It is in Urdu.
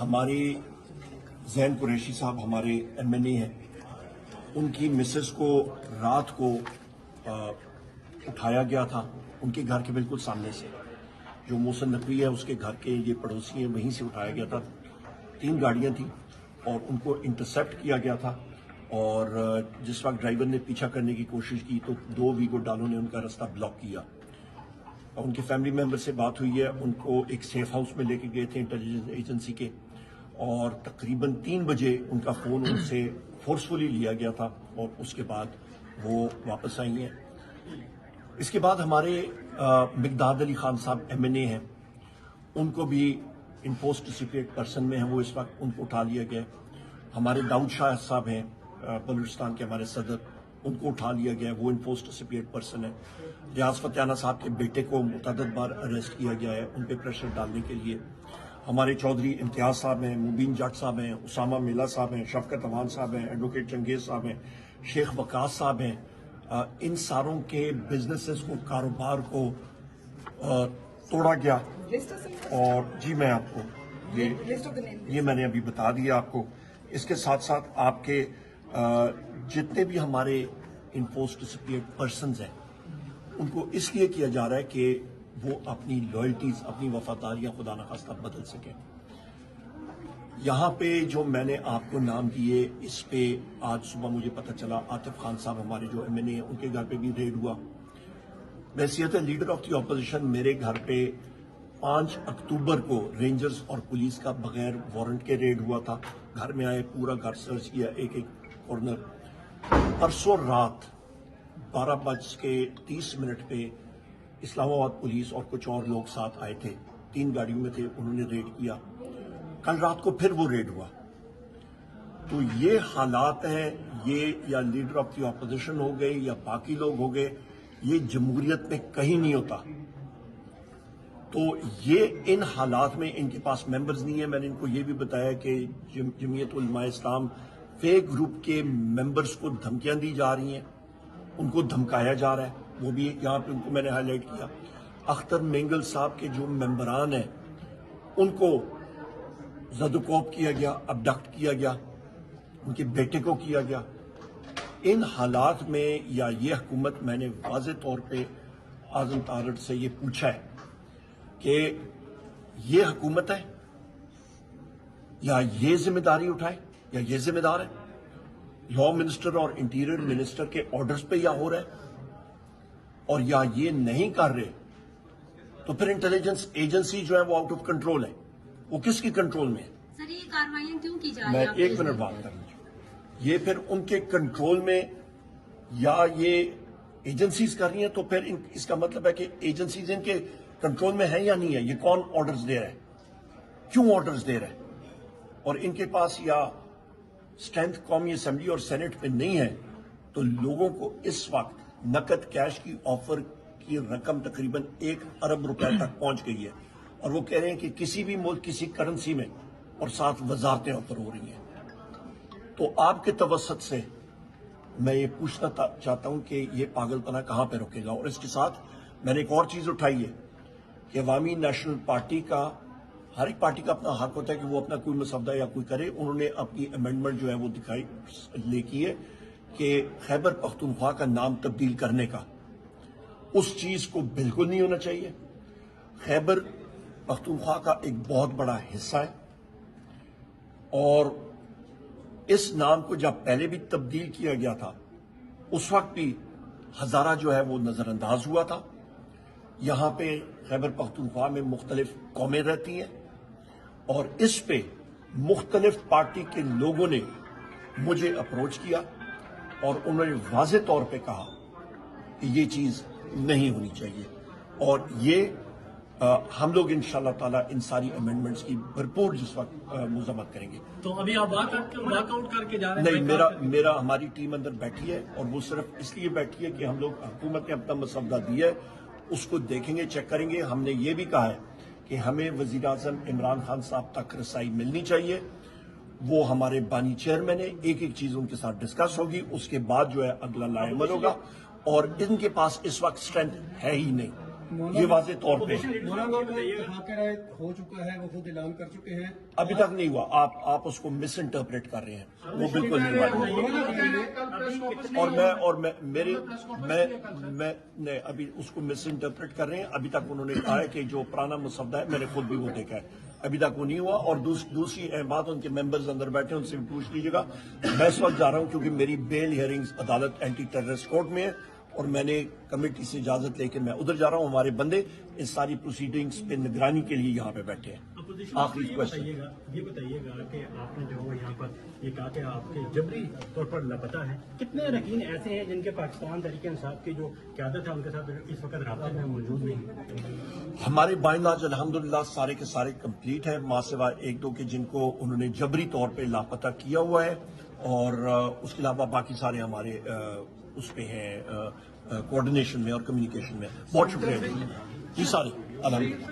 ہمارے زین قریشی صاحب ہمارے ایم این اے ہیں، ان کی مسز کو رات کو اٹھایا گیا تھا ان کے گھر کے بالکل سامنے سے، جو محسن نقوی ہے اس کے گھر کے یہ پڑوسی ہیں، وہیں سے اٹھایا گیا تھا۔ 3 گاڑیاں تھیں اور ان کو انٹرسیپٹ کیا گیا تھا، اور جس وقت ڈرائیور نے پیچھا کرنے کی کوشش کی تو 2 ویگو ڈالوں نے ان کا راستہ بلاک کیا۔ ان کے فیملی ممبر سے بات ہوئی ہے، ان کو ایک سیف ہاؤس میں لے کے گئے تھے انٹیلیجنس ایجنسی کے، اور تقریباً 3 بجے ان کا فون ان سے فورسفلی لیا گیا تھا اور اس کے بعد وہ واپس آئی ہیں۔ اس کے بعد ہمارے مقداد علی خان صاحب ایم این اے ہیں، ان کو بھی ان پوسٹ سیکریٹ پرسن میں ہیں، وہ اس وقت ان کو اٹھا لیا گیا۔ ہمارے داؤد شاہ صاحب ہیں بلوچستان کے ہمارے صدر، ان کو اٹھا لیا گیا، وہ ان پوسٹ سیکریٹ پرسن ہیں۔ ریاض فتیانہ صاحب کے بیٹے کو متعدد بار اریسٹ کیا گیا ہے ان پہ پریشر ڈالنے کے لیے۔ ہمارے چودھری امتیاز صاحب ہیں، مبین جٹ صاحب ہیں، اسامہ میلا صاحب ہیں، شفقت امان صاحب ہیں، ایڈوکیٹ چنگیز صاحب ہیں، شیخ وقاص صاحب ہیں۔ ان ساروں کے بزنسز کو، کاروبار کو توڑا گیا، اور جی میں آپ کو یہ میں نے ابھی بتا دیا آپ کو۔ اس کے ساتھ ساتھ آپ کے جتنے بھی ہمارے ان پوسٹ سیکریٹ پرسنز ہیں ان کو اس لیے کیا جا رہا ہے کہ وہ اپنی لائلٹیز، اپنی وفاداریاں خدا نخواستہ بدل سکیں۔ یہاں پہ جو میں نے آپ کو نام دیے، اس پہ آج صبح مجھے پتہ چلا عاطف خان صاحب ہمارے جو ایم این اے ہیں ان کے گھر پہ بھی ریڈ ہوا۔ بحیثیت لیڈر آف دی اپوزیشن میرے گھر پہ 5 اکتوبر کو رینجرز اور پولیس کا بغیر وارنٹ کے ریڈ ہوا تھا، گھر میں آئے، پورا گھر سرچ کیا، ایک ایک کارنر۔ پرسوں رات 12:30 پہ اسلام آباد پولیس اور کچھ اور لوگ ساتھ آئے تھے، 3 گاڑیوں میں تھے، انہوں نے ریڈ کیا۔ کل رات کو پھر وہ ریڈ ہوا۔ تو یہ حالات ہیں، یہ یا لیڈر آف دی اپوزیشن ہو گئے یا باقی لوگ ہو گئے، یہ جمہوریت میں کہیں نہیں ہوتا۔ تو یہ ان حالات میں ان کے پاس ممبرز نہیں ہیں۔ میں نے ان کو یہ بھی بتایا کہ جمعیت علماء اسلام فیک گروپ کے ممبرز کو دھمکیاں دی جا رہی ہیں، ان کو دھمکایا جا رہا ہے، وہ بھی یہاں پہ ان کو میں نے ہائی لائٹ کیا۔ اختر مینگل صاحب کے جو ممبران ہیں ان کو زد و کوب کیا گیا، ابڈکٹ کیا گیا، ان کے بیٹے کو کیا گیا۔ ان حالات میں یا یہ حکومت، میں نے واضح طور پہ اعظم تارڑ سے یہ پوچھا ہے کہ یہ حکومت ہے یا یہ ذمہ داری اٹھائے یا یہ ذمہ دار ہے؟ لا منسٹر اور انٹیریئر منسٹر کے آرڈرز پہ یا ہو رہا ہے، اور یا یہ نہیں کر رہے تو پھر انٹیلیجنس ایجنسی جو ہے وہ آؤٹ آف کنٹرول ہے، وہ کس کی کنٹرول میں ہے؟ سر یہ کارروائیاں کیوں کی جا رہی میں ہیں؟ 1 منٹ بات کر لیجیے۔ یہ پھر ان کے کنٹرول میں یا یہ ایجنسیز کر رہی ہیں، تو پھر اس کا مطلب ہے کہ ایجنسیز ان کے کنٹرول میں ہیں یا نہیں ہے؟ یہ کون آرڈرز دے رہا ہے؟ کیوں آرڈرز دے رہا ہے؟ اور ان کے پاس یا اسٹرینتھ قومی اسمبلی اور سینٹ پہ نہیں ہے، تو لوگوں کو اس وقت نقد کیش کی آفر کی رقم تقریباً 1 ارب روپے تک پہنچ گئی ہے، اور وہ کہہ رہے ہیں کہ کسی بھی ملک کسی کرنسی میں، اور ساتھ وزارتیں آفر ہو رہی ہیں۔ تو آپ کے توسط سے میں یہ پوچھنا چاہتا ہوں کہ یہ پاگل پناہ کہاں پہ رکے گا؟ اور اس کے ساتھ میں نے ایک اور چیز اٹھائی ہے کہ عوامی نیشنل پارٹی کا، ہر ایک پارٹی کا اپنا حق ہوتا ہے کہ وہ اپنا کوئی مسودہ یا کوئی کرے۔ انہوں نے اپنی امینڈمنٹ جو ہے وہ لے کی ہے کہ خیبر پختونخوا کا نام تبدیل کرنے کا، اس چیز کو بالکل نہیں ہونا چاہیے۔ خیبر پختونخوا کا ایک بہت بڑا حصہ ہے، اور اس نام کو جب پہلے بھی تبدیل کیا گیا تھا اس وقت بھی ہزارہ جو ہے وہ نظر انداز ہوا تھا۔ یہاں پہ خیبر پختونخوا میں مختلف قومیں رہتی ہیں، اور اس پہ مختلف پارٹی کے لوگوں نے مجھے اپروچ کیا، اور انہوں نے واضح طور پہ کہا کہ یہ چیز نہیں ہونی چاہیے، اور یہ ہم لوگ انشاءاللہ تعالیٰ ان ساری امینڈمنٹس کی بھرپور جس وقت مذمت کریں گے۔ تو ابھی آپ واک آؤٹ کر کے جا رہے ہیں؟ نہیں، ہماری ٹیم اندر بیٹھی ہے، اور وہ صرف اس لیے بیٹھی ہے کہ ہم لوگ، حکومت نے اپنا مسودہ دیا ہے، اس کو دیکھیں گے، چیک کریں گے۔ ہم نے یہ بھی کہا ہے کہ ہمیں وزیر اعظم عمران خان صاحب تک رسائی ملنی چاہیے، وہ ہمارے بانی چیئرمین ہیں، ایک ایک چیز ان کے ساتھ ڈسکس ہوگی، اس کے بعد جو ہے اگلا لائے عمل ہوگا، اور ان کے پاس اس وقت اسٹرینتھ ہے ہی نہیں۔ یہ واضح طور پہ ہو چکا ہے، وہ خود اعلان کر چکے ہیں. ابھی تک نہیں ہوا. آپ اس کو مس انٹرپریٹ کر رہے ہیں، وہ بالکل نہیں ہوا. اور میں ابھی اس کو مس انٹرپریٹ کر رہے ہیں. ابھی تک انہوں نے کہا ہے کہ جو پرانا مسودہ ہے میں نے خود بھی وہ دیکھا ہے، ابھی تک وہ نہیں ہوا. اور دوسری اہم بات، ان کے ممبرز اندر بیٹھے ان سے بھی پوچھ لیجیے گا. میں اس وقت جا رہا ہوں کیونکہ میری بیل ہیئرنگز عدالت اینٹی ٹیررسٹ کورٹ میں ہے، اور میں نے کمیٹی سے اجازت لے کے میں ادھر جا رہا ہوں. ہمارے بندے ان ساری پروسیڈنگز پہ نگرانی کے لیے یہاں پہ بیٹھے ہیں. آخری کوشچن، یہ بتائیے گا کہ آپ نے جو یہاں پر یہ کہا کہ آپ کے جبری طور پر لاپتہ ہیں، کتنے رکین ایسے ہیں جن کے پاکستان تحریک انصاف کی جو قیادت ہے ان کے ساتھ اس وقت رابطے میں موجود نہیں؟ ہمارے بائنڈ الحمدللہ سارے کے سارے کمپلیٹ ہیں، ماں سوائے ایک دو کے جن کو انہوں نے جبری طور پہ لاپتہ کیا ہوا ہے. اور اس کے علاوہ باقی سارے ہمارے اس پہ ہیں کوآرڈینیشن میں اور کمیونیکیشن میں. بہت شکریہ جی سارے الحمدللہ.